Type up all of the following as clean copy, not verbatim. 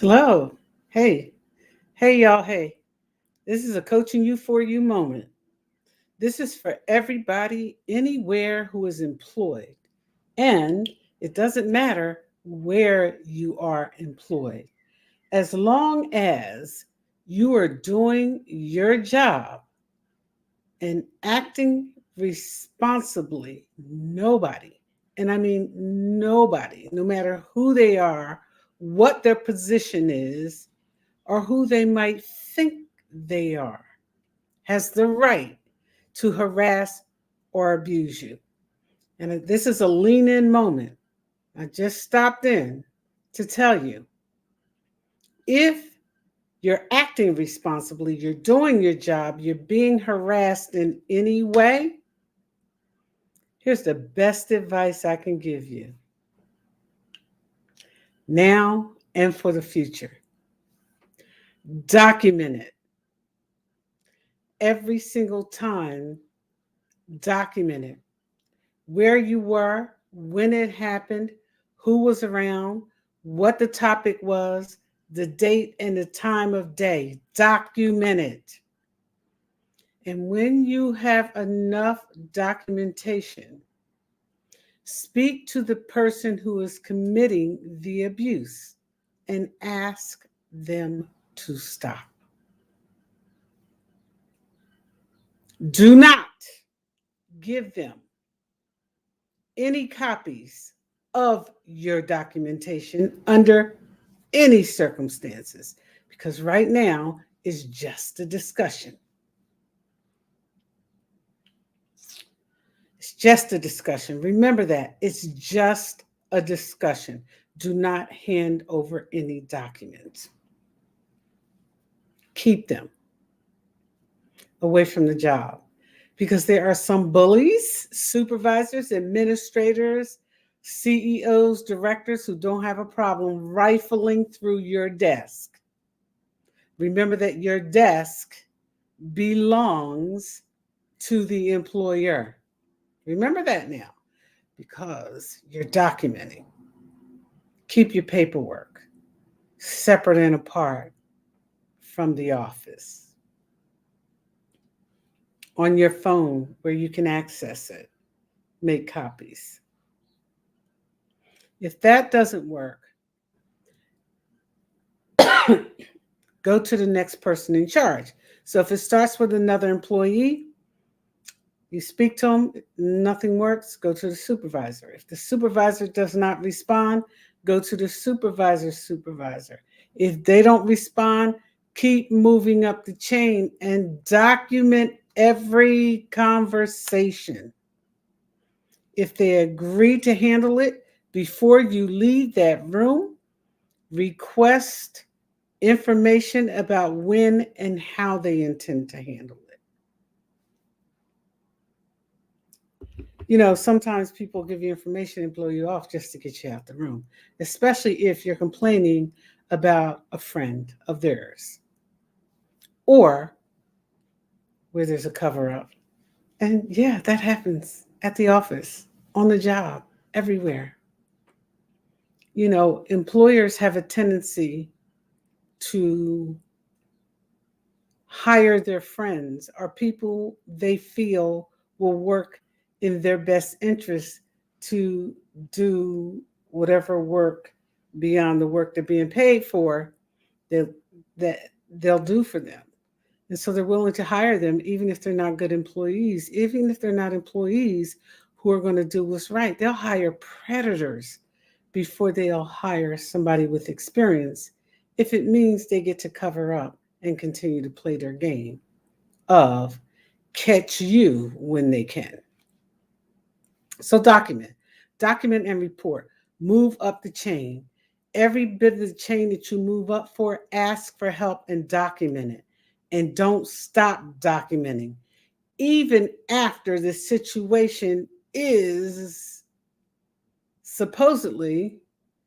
Hello. Hey. Hey, y'all. Hey. This is a coaching you for you moment. This is for everybody, anywhere who is employed. And it doesn't matter where you are employed. As long as you are doing your job and acting responsibly, nobody, and I mean nobody, no matter who they are, what their position is, or who they might think they are, has the right to harass or abuse you. And this is a lean in moment. I just stopped in to tell you if you're acting responsibly, you're doing your job, you're being harassed in any way, here's the best advice I can give you now and for the future. Document it every single time. Document it. Where you were, when it happened, who was around, what the topic was, the date and the time of day. Document it. And when you have enough documentation, speak to the person who is committing the abuse and ask them to stop. Do not give them any copies of your documentation under any circumstances, because right now is just a discussion. It's just a discussion. Remember that. It's just a discussion. Do not hand over any documents. Keep them away from the job because there are some bullies, supervisors, administrators, CEOs, directors who don't have a problem rifling through your desk. Remember that your desk belongs to the employer. Remember that now because you're documenting. Keep your paperwork separate and apart from the office. On your phone where you can access it, make copies. If that doesn't work, go to the next person in charge. So if it starts with another employee, you speak to them, nothing works, go to the supervisor. If the supervisor does not respond, go to the supervisor's supervisor. If they don't respond, keep moving up the chain and document every conversation. If they agree to handle it, before you leave that room, request information about when and how they intend to handle it. You know, sometimes people give you information and blow you off just to get you out the room, especially if you're complaining about a friend of theirs or where there's a cover up. And yeah, that happens at the office, on the job, everywhere. You know, employers have a tendency to hire their friends or people they feel will work in their best interest to do whatever work beyond the work they're being paid for that, that they'll do for them. And so they're willing to hire them even if they're not good employees, even if they're not employees who are going to do what's right. They'll hire predators before they'll hire somebody with experience if it means they get to cover up and continue to play their game of catch you when they can. So document and report. Move up the chain. Every bit of the chain that you move up for, ask for help and document it. And don't stop documenting. Even after the situation is supposedly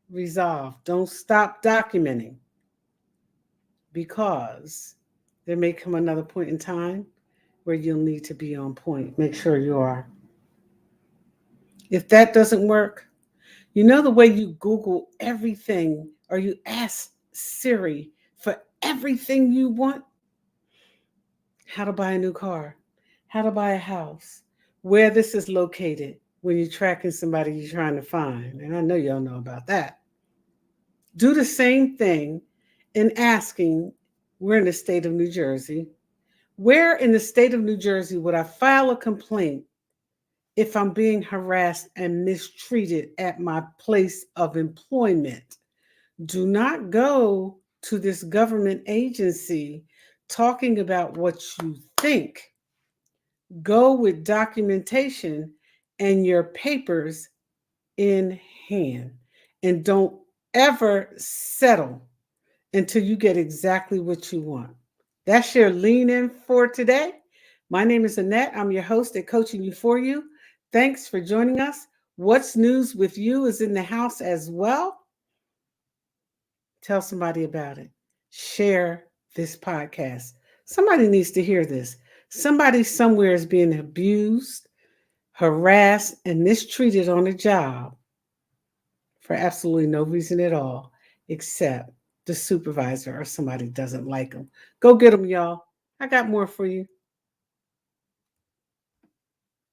resolved, don't stop documenting because there may come another point in time where you'll need to be on point. Make sure you are. If that doesn't work, you know the way you Google everything or you ask Siri for everything you want: how to buy a new car, how to buy a house, where this is located when you're tracking somebody you're trying to find. And I know y'all know about that. Do the same thing in asking, we're in the state of New Jersey. Where in the state of New Jersey would I file a complaint if I'm being harassed and mistreated at my place of employment? Do not go to this government agency talking about what you think. Go with documentation and your papers in hand. And don't ever settle until you get exactly what you want. That's your lean in for today. My name is Annette. I'm your host at Coaching You For You. Thanks for joining us. What's News with You is in the house as well. Tell somebody about it. Share this podcast. Somebody needs to hear this. Somebody somewhere is being abused, harassed, and mistreated on a job for absolutely no reason at all, except the supervisor or somebody doesn't like them. Go get them, y'all. I got more for you.